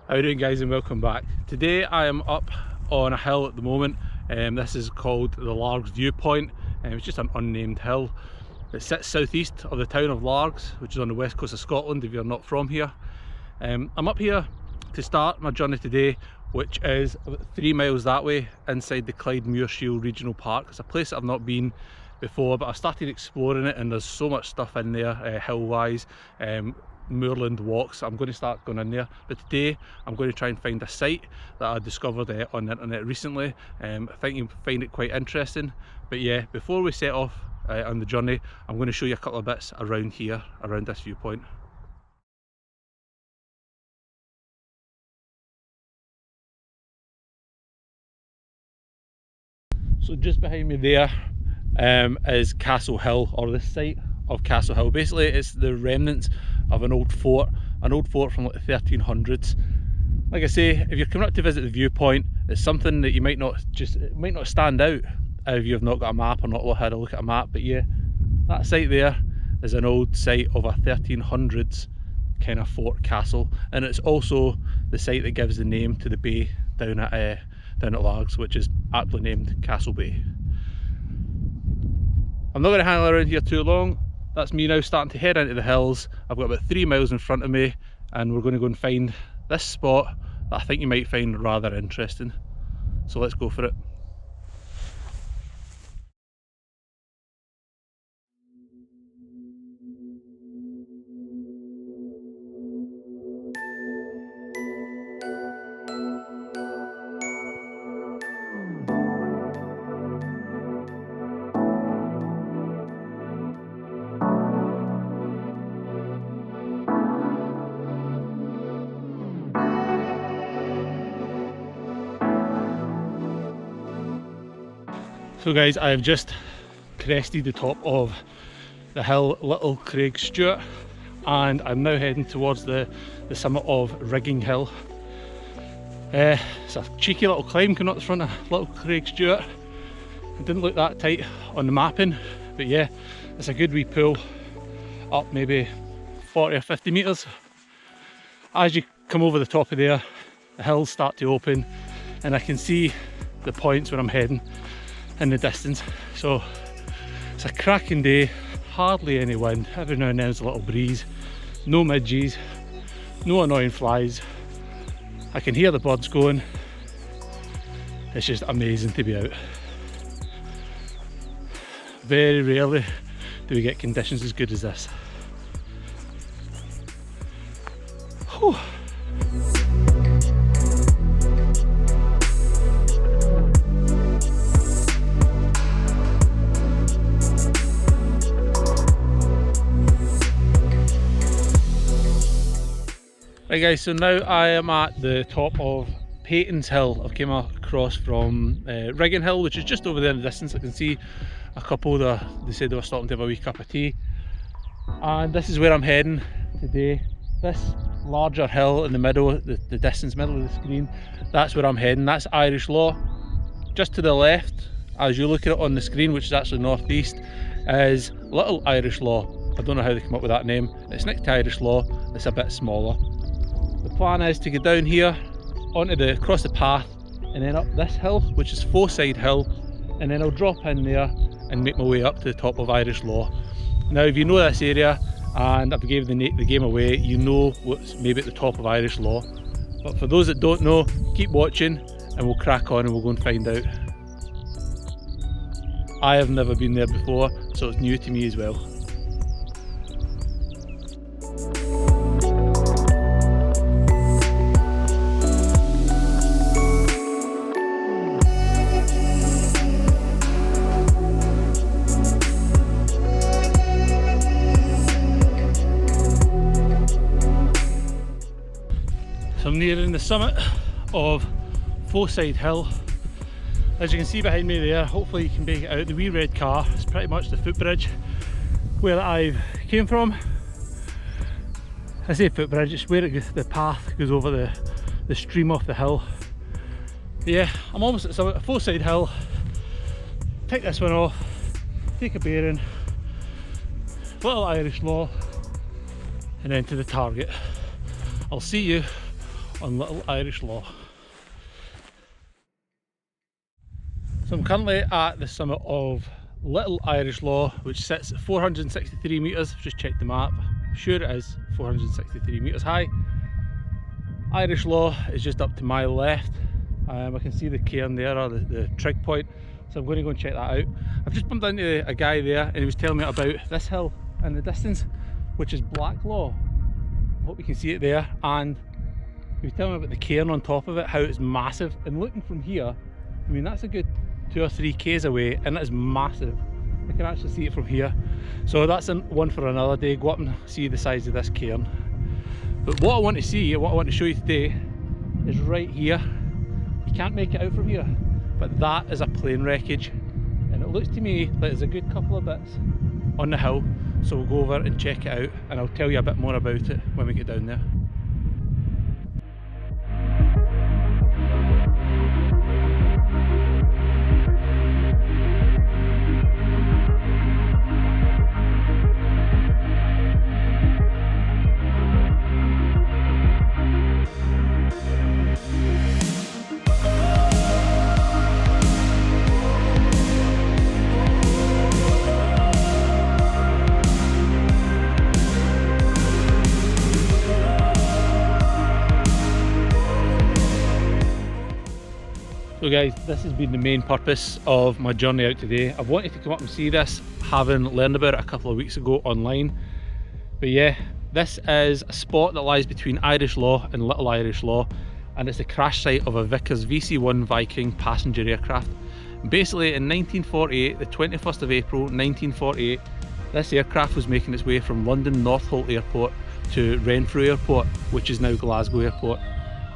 How are you doing, guys, and welcome back. Today I am up on a hill at the moment. This is called the Largs Viewpoint. It's just an unnamed hill. It sits southeast of the town of Largs, which is on the west coast of Scotland if you're not from here. I'm up here to start my journey today, which is about 3 miles that way inside the Clyde Muirshiel Regional Park. It's a place that I've not been before, but I started exploring it and there's so much stuff in there, hill-wise, moorland walks. I'm going to start going in there, but today I'm going to try and find a site that I discovered on the internet recently. I think you'll find it quite interesting. But yeah, before we set off on the journey, I'm going to show you a couple of bits around here, around this viewpoint. So just behind me there is Castle Hill, or the site of Castle Hill. Basically it's the remnants of an old fort from like the 1300s. Like I say, if you're coming up to visit the viewpoint, it's something that you might not stand out if you've not got a map or not had a look at a map. But yeah, that site there is an old site of a 1300s kind of fort castle, and it's also the site that gives the name to the bay down at Largs, which is aptly named Castle Bay. I'm not going to hang around here too long. That's me now starting to head into the hills. I've got about 3 miles in front of me, and we're going to go and find this spot that I think you might find rather interesting. So let's go for it. So guys, I have just crested the top of the hill Little Craig Stewart, and I'm now heading towards the summit of Rigging Hill. It's a cheeky little climb coming up the front of Little Craig Stewart. It didn't look that tight on the mapping, but yeah, it's a good wee pull up, maybe 40 or 50 metres. As you come over the top of there, the hills start to open and I can see the points where I'm heading in the distance. So it's a cracking day, hardly any wind, every now and then there's a little breeze, no midges, no annoying flies. I can hear the birds going. It's just amazing to be out. Very rarely do we get conditions as good as this. Whew. Right guys, so now I am at the top of Peyton's Hill. I've came across from Rigging Hill, which is just over there in the distance. I can see a couple that they said they were stopping to have a wee cup of tea. And this is where I'm heading today. This larger hill in the middle, the distance middle of the screen, that's where I'm heading. That's Irish Law. Just to the left, as you look at it on the screen, which is actually northeast, is Little Irish Law. I don't know how they come up with that name. It's next to Irish Law, it's a bit smaller. The plan is to go down here, across the path, and then up this hill, which is Foreside Hill, and then I'll drop in there and make my way up to the top of Irish Law. Now, if you know this area, and I've gave the game away, you know what's maybe at the top of Irish Law. But for those that don't know, keep watching and we'll crack on and we'll go and find out. I have never been there before, so it's new to me as well. So I'm nearing the summit of Foreside Hill. As you can see behind me there, hopefully you can make it out, the wee red car is pretty much the footbridge where I came from. I say footbridge, it's where the path goes over the stream off the hill. Yeah, I'm almost at the summit of Foreside Hill. Take this one off, take a bearing, Little Irish Law, and then to the target. I'll see you on Little Irish Law. So I'm currently at the summit of Little Irish Law, which sits at 463 metres. Just checked the map, sure it is 463 metres high. Irish Law is just up to my left. I can see the cairn there, or the trig point, so I'm going to go and check that out. I've just bumped into a guy there and he was telling me about this hill in the distance, which is Black Law. I hope you can see it there. And he was telling me about the cairn on top of it, how it's massive. And looking from here, I mean, that's a good 2 or 3 k's away, and it is massive. I can actually see it from here. So that's one for another day. Go up and see the size of this cairn. But what I want to see, what I want to show you today, is right here. You can't make it out from here, but that is a plane wreckage, and it looks to me like there's a good couple of bits on the hill. So we'll go over and check it out, and I'll tell you a bit more about it when we get down there. So guys, this has been the main purpose of my journey out today. I've wanted to come up and see this, having learned about it a couple of weeks ago online. But yeah, this is a spot that lies between Irish Law and Little Irish Law, and it's the crash site of a Vickers VC-1 Viking passenger aircraft. Basically in 1948, the 21st of April 1948, this aircraft was making its way from London Northolt Airport to Renfrew Airport, which is now Glasgow Airport.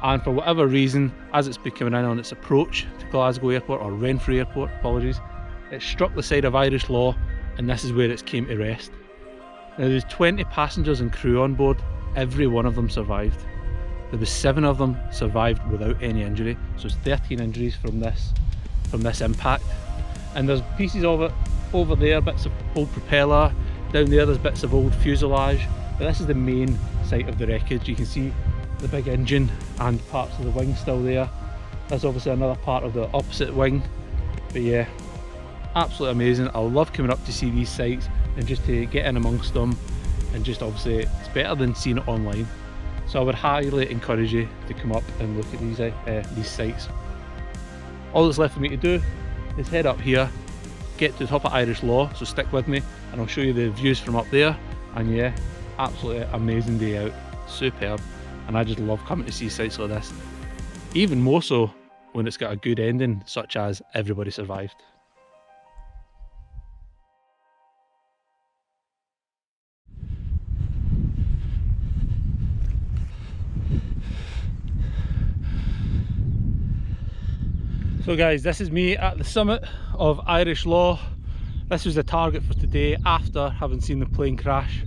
And for whatever reason, as it's been coming in on its approach to Glasgow Airport, or Renfrew Airport, apologies, it struck the side of Irish Law, and this is where it's came to rest. Now there's 20 passengers and crew on board. Every one of them survived. There was 7 of them survived without any injury, so it's 13 injuries from this impact. And there's pieces of it over there, bits of old propeller. Down there there's bits of old fuselage, but this is the main site of the wreckage. You can see the big engine and parts of the wing still there. That's obviously another part of the opposite wing. But yeah, absolutely amazing. I love coming up to see these sites and just to get in amongst them, and just obviously it's better than seeing it online. So I would highly encourage you to come up and look at these sites. All that's left for me to do is head up here, get to the top of Irish Law, so stick with me and I'll show you the views from up there. And yeah, absolutely amazing day out, superb. And I just love coming to see sites like this, even more so when it's got a good ending, such as everybody survived. So guys, this is me at the summit of Irish Law. This was the target for today after having seen the plane crash.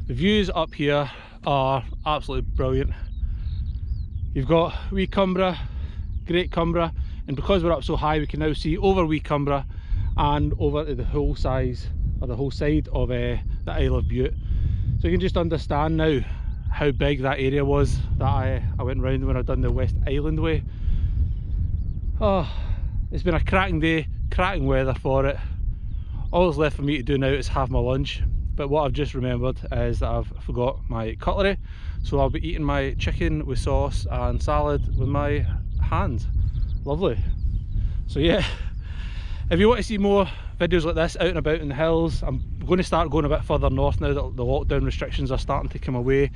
The views up here are absolutely brilliant. You've got Wee Cumbria, Great Cumbria, and because we're up so high we can now see over Wee Cumbria and over to the whole size, or the whole side of the Isle of Bute. So you can just understand now how big that area was that I went round when I'd done the West Island way. Oh, it's been a cracking day, cracking weather for it. All that's left for me to do now is have my lunch. But what I've just remembered is that I've forgot my cutlery, so I'll be eating my chicken with sauce and salad with my hands. Lovely. So yeah, if you want to see more videos like this out and about in the hills, I'm going to start going a bit further north now that the lockdown restrictions are starting to come away,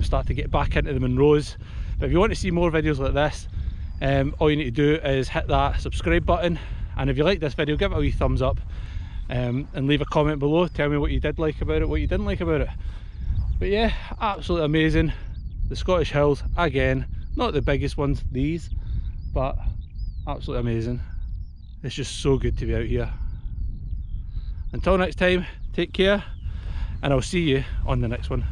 start to get back into the Monroes. But if you want to see more videos like this, all you need to do is hit that subscribe button, and if you like this video, give it a wee thumbs up. And leave a comment below, tell me what you did like about it, what you didn't like about it. But yeah, absolutely amazing. The Scottish Hills, again, not the biggest ones, these, but absolutely amazing. It's just so good to be out here. Until next time, take care, and I'll see you on the next one.